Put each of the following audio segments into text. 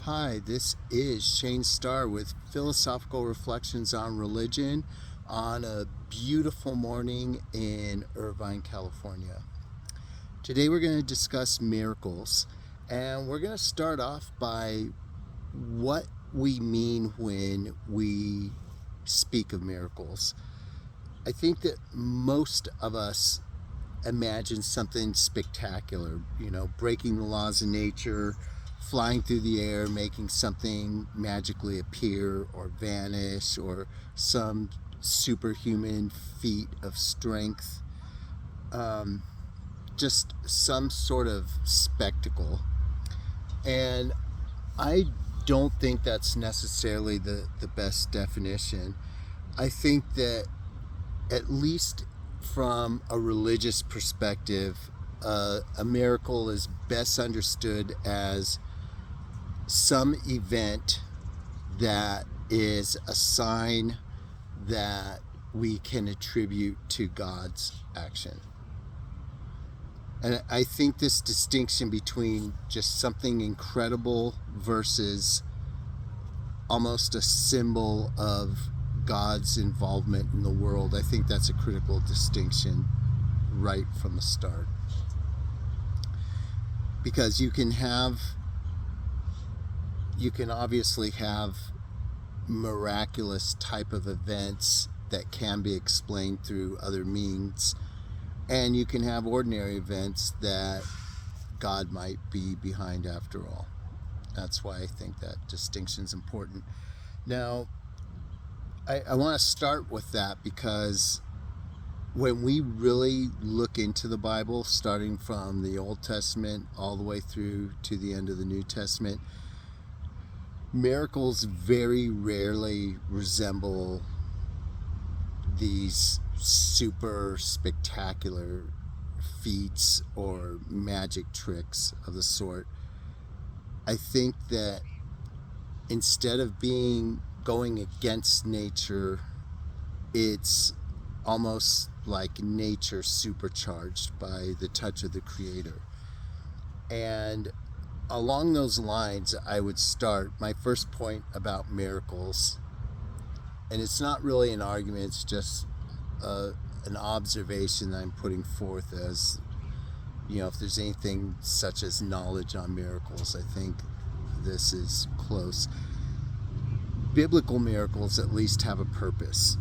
Hi, this is Shane Starr with Philosophical Reflections on Religion on a beautiful morning in Irvine, California. Today we're going to discuss miracles, and we're going to start off by what we mean when we speak of miracles. I think that most of us imagine something spectacular, breaking the laws of nature, flying through the air, making something magically appear or vanish, or some superhuman feat of strength, just some sort of spectacle. And I don't think that's necessarily the best definition. I think that, at least from a religious perspective, a miracle is best understood as some event that is a sign that we can attribute to God's action. And I think this distinction between just something incredible versus almost a symbol of God's involvement in the world, I think that's a critical distinction right from the start. Because you can obviously have miraculous type of events that can be explained through other means, and you can have ordinary events that God might be behind after all. That's why I think that distinction is important. Now, I want to start with that because when we really look into the Bible, starting from the Old Testament all the way through to the end of the New Testament, miracles very rarely resemble these super spectacular feats or magic tricks of the sort. I think that instead of going against nature, it's almost like nature supercharged by the touch of the Creator. And along those lines, I would start my first point about miracles. And it's not really an argument, it's just an observation that I'm putting forth as, if there's anything such as knowledge on miracles, I think this is close. Biblical miracles at least have a purpose.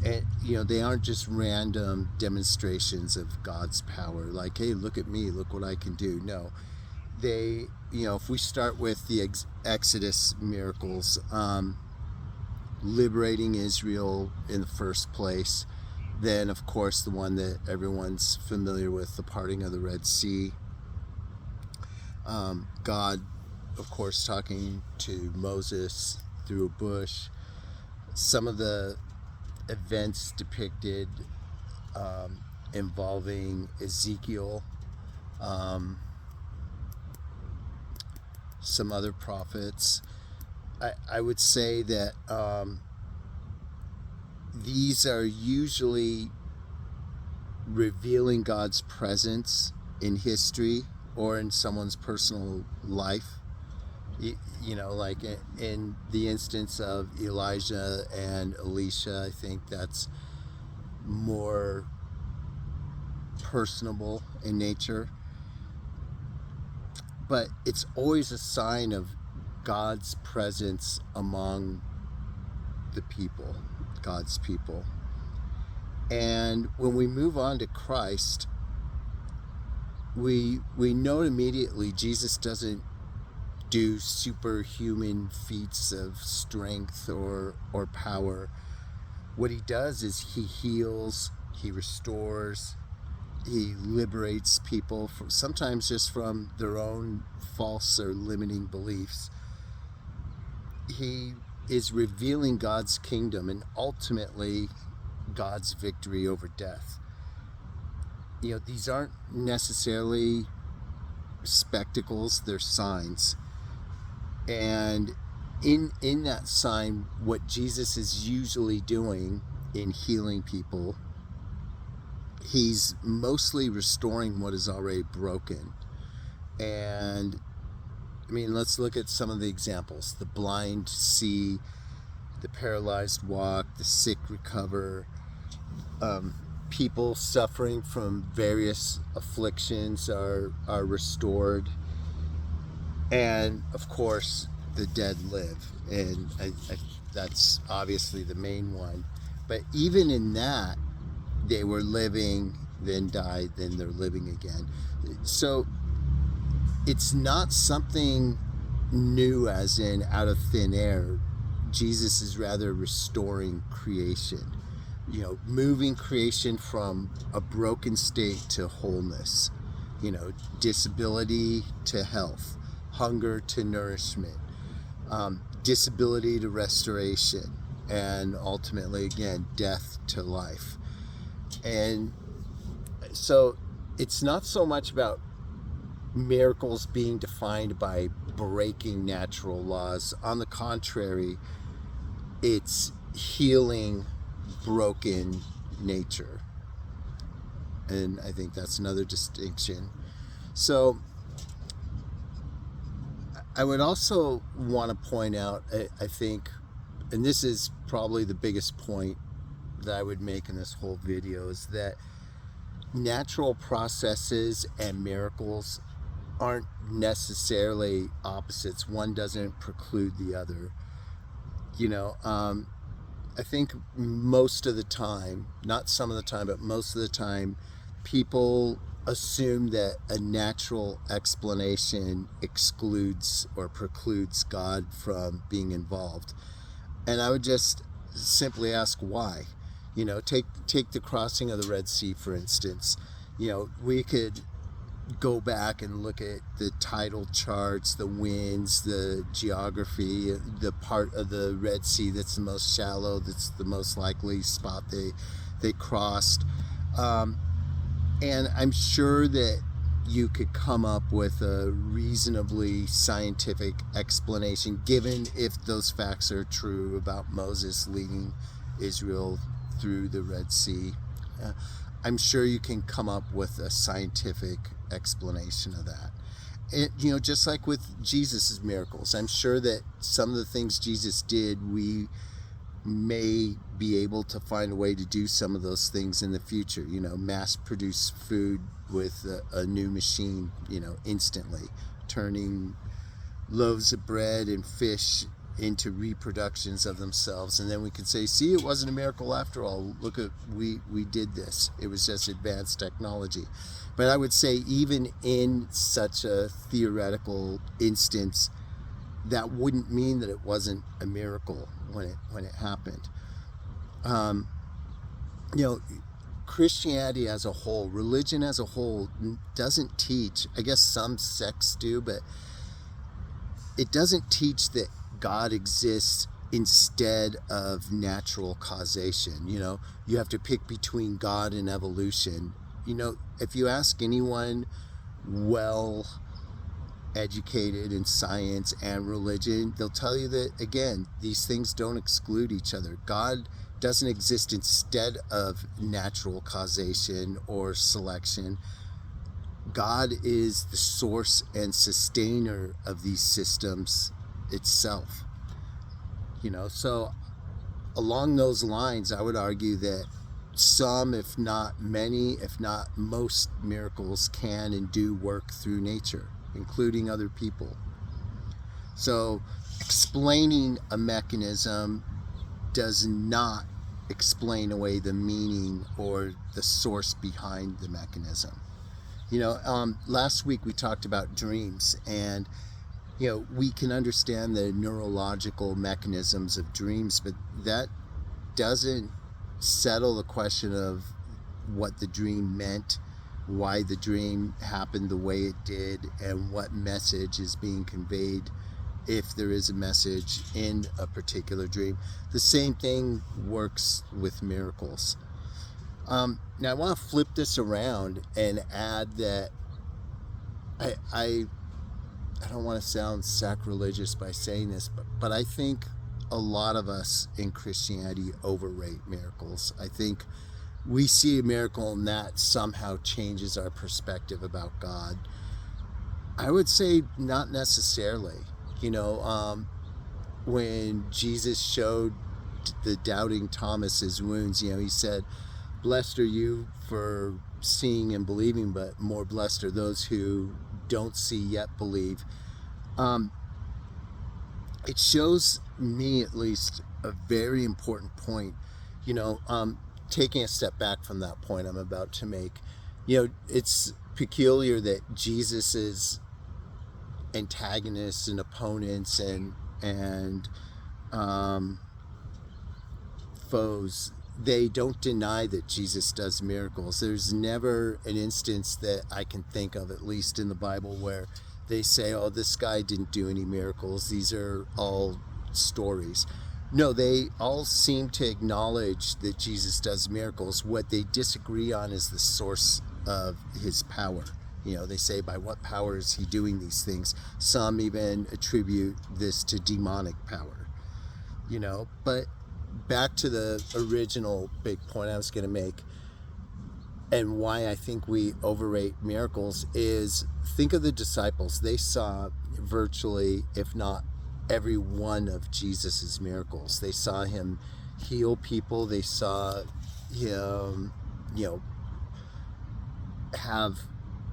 And they aren't just random demonstrations of God's power, like, hey, look at me, look what I can do. No, they, if we start with the Exodus miracles, liberating Israel in the first place, then of course the one that everyone's familiar with, the parting of the Red Sea, God of course talking to Moses through a bush, some of the events depicted involving Ezekiel, some other prophets. I would say that these are usually revealing God's presence in history or in someone's personal life. Like in the instance of Elijah and Elisha, I think that's more personable in nature. But it's always a sign of God's presence among the people, God's people. And when we move on to Christ, we note immediately Jesus doesn't do superhuman feats of strength or power. What he does is he heals, he restores, he liberates people sometimes just from their own false or limiting beliefs. He is revealing God's kingdom and ultimately God's victory over death. These aren't necessarily spectacles, they're signs. And in that sign, what Jesus is usually doing in healing people, he's mostly restoring what is already broken. And I mean, let's look at some of the examples. The blind see, the paralyzed walk, the sick recover, people suffering from various afflictions are restored, and of course the dead live. And that's obviously the main one. But even in that, they were living, then died, then they're living again. So it's not something new, as in out of thin air. Jesus is rather restoring creation, moving creation from a broken state to wholeness, disability to health, hunger to nourishment, disability to restoration, and ultimately, again, death to life. And so it's not so much about miracles being defined by breaking natural laws. On the contrary, it's healing broken nature. And I think that's another distinction. So I would also want to point out, I think, and this is probably the biggest point that I would make in this whole video, is that natural processes and miracles aren't necessarily opposites. One doesn't preclude the other. I think most of the time, not some of the time, but most of the time, people assume that a natural explanation excludes or precludes God from being involved. And I would just simply ask why. Take the crossing of the Red Sea, for instance. We could go back and look at the tidal charts, the winds, the geography, the part of the Red Sea that's the most shallow, that's the most likely spot they crossed. And I'm sure that you could come up with a reasonably scientific explanation, given if those facts are true about Moses leading Israel through the Red Sea. I'm sure you can come up with a scientific explanation of that. And, just like with Jesus's miracles, I'm sure that some of the things Jesus did, we may be able to find a way to do some of those things in the future. Mass produce food with a new machine, instantly, turning loaves of bread and fish into reproductions of themselves, and then we can say, see, it wasn't a miracle after all. Look at, we did this. It was just advanced technology. But I would say, even in such a theoretical instance, that wouldn't mean that it wasn't a miracle when it happened. Christianity as a whole, religion as a whole, doesn't teach, I guess some sects do, but it doesn't teach that God exists instead of natural causation. You have to pick between God and evolution. If you ask anyone well educated in science and religion, they'll tell you that, again, these things don't exclude each other. God doesn't exist instead of natural causation or selection. God is the source and sustainer of these systems itself. So along those lines, I would argue that some, if not many, if not most miracles can and do work through nature, including other people. So explaining a mechanism does not explain away the meaning or the source behind the mechanism. Last week we talked about dreams, and we can understand the neurological mechanisms of dreams, but that doesn't settle the question of what the dream meant, why the dream happened the way it did, and what message is being conveyed, if there is a message in a particular dream. The same thing works with miracles. Now I want to flip this around and add that I don't want to sound sacrilegious by saying this, but I think a lot of us in Christianity overrate miracles. I think we see a miracle and that somehow changes our perspective about God. I would say not necessarily. You know, when Jesus showed the doubting Thomas his wounds, he said, "Blessed are you for seeing and believing, but more blessed are those who don't see yet believe." Um, it shows me, at least, a very important point. You know, taking a step back from that point I'm about to make, it's peculiar that Jesus's antagonists and opponents and um, foes, they don't deny that Jesus does miracles. There's never an instance that I can think of, at least in the Bible, where they say, "Oh, this guy didn't do any miracles. These are all stories." No, they all seem to acknowledge that Jesus does miracles. What they disagree on is the source of his power. They say, by what power is he doing these things? Some even attribute this to demonic power. But back to the original big point I was going to make, and why I think we overrate miracles, is think of the disciples. They saw virtually, if not every one of Jesus's miracles. They saw him heal people. They saw him, have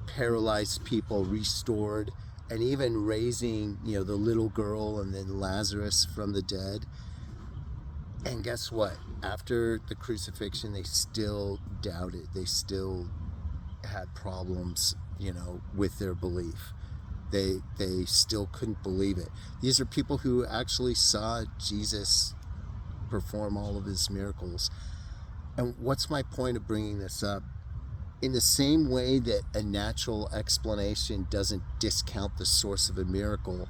paralyzed people restored, and even raising, the little girl and then Lazarus from the dead. And guess what? After the crucifixion, they still doubted. They still had problems, with their belief. They still couldn't believe it. These are people who actually saw Jesus perform all of his miracles. And what's my point of bringing this up? In the same way that a natural explanation doesn't discount the source of a miracle,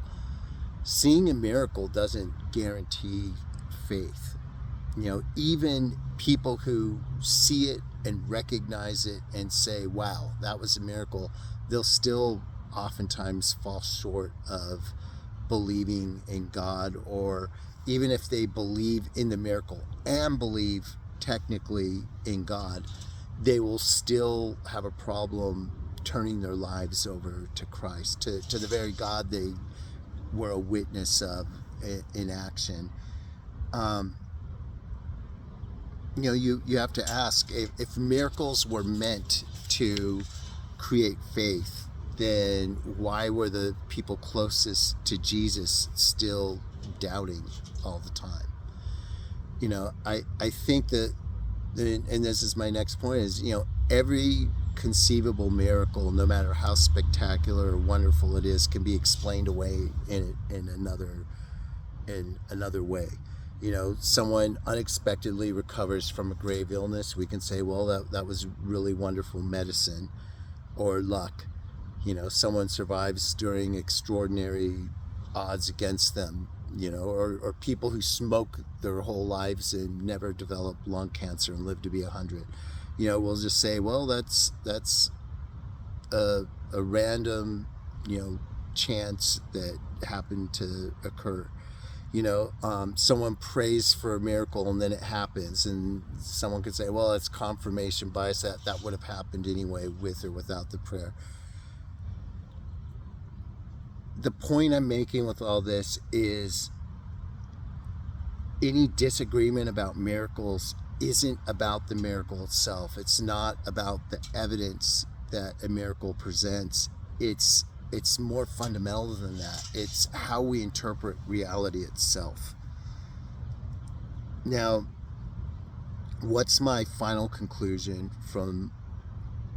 seeing a miracle doesn't guarantee faith. Even people who see it and recognize it and say, "Wow, that was a miracle," they'll still oftentimes fall short of believing in God. Or even if they believe in the miracle and believe technically in God, they will still have a problem turning their lives over to Christ, to the very God they were a witness of in action. You have to ask, if miracles were meant to create faith, then why were the people closest to Jesus still doubting all the time? I think that, and this is my next point, is, every conceivable miracle, no matter how spectacular or wonderful it is, can be explained away in another way. Someone unexpectedly recovers from a grave illness. We can say, well, that was really wonderful medicine or luck. Someone survives during extraordinary odds against them, or people who smoke their whole lives and never develop lung cancer and live to be 100. We'll just say, well, that's a random, chance that happened to occur. Someone prays for a miracle and then it happens, and someone could say, well, it's confirmation bias, that would have happened anyway, with or without the prayer. The point I'm making with all this is, any disagreement about miracles isn't about the miracle itself. It's not about the evidence that a miracle presents. It's more fundamental than that. It's how we interpret reality itself. Now, what's my final conclusion from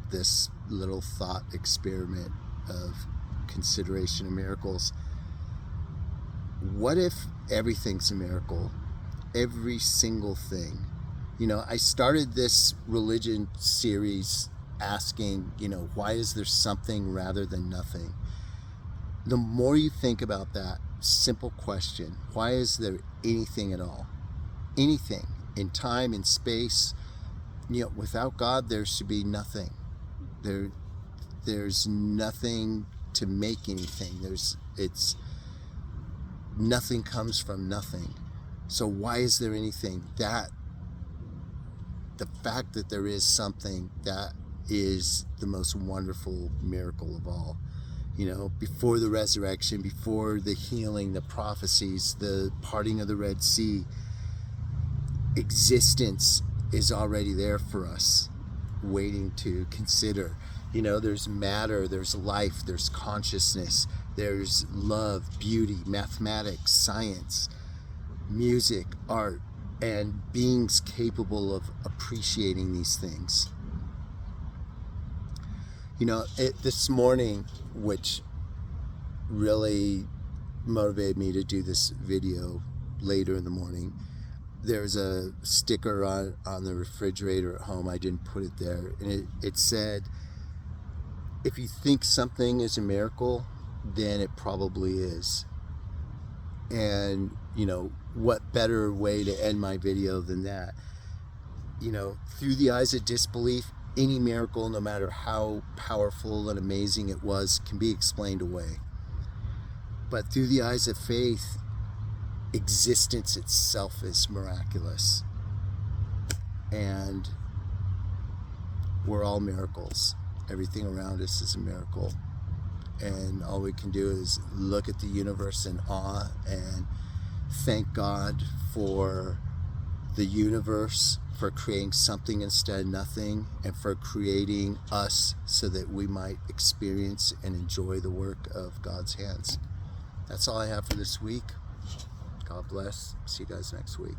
this little thought experiment of consideration of miracles? What if everything's a miracle? Every single thing. I started this religion series asking, why is there something rather than nothing? The more you think about that simple question, why is there anything at all? Anything in time and space. Without God, there should be nothing. There's nothing to make anything. Nothing comes from nothing. So why is there anything? The fact that there is something, that is the most wonderful miracle of all. You know, before the resurrection, before the healing, the prophecies, the parting of the Red Sea, existence is already there for us, waiting to consider. You know, there's matter, there's life, there's consciousness, there's love, beauty, mathematics, science, music, art, and beings capable of appreciating these things. You know, this morning, which really motivated me to do this video later in the morning, there's a sticker on the refrigerator at home. I didn't put it there. And it said, if you think something is a miracle, then it probably is. And, you know, what better way to end my video than that? You know, through the eyes of disbelief, any miracle, no matter how powerful and amazing it was, can be explained away. But through the eyes of faith, existence itself is miraculous. And we're all miracles. Everything around us is a miracle. And all we can do is look at the universe in awe and thank God for the universe, for creating something instead of nothing, and for creating us so that we might experience and enjoy the work of God's hands. That's all I have for this week. God bless. See you guys next week.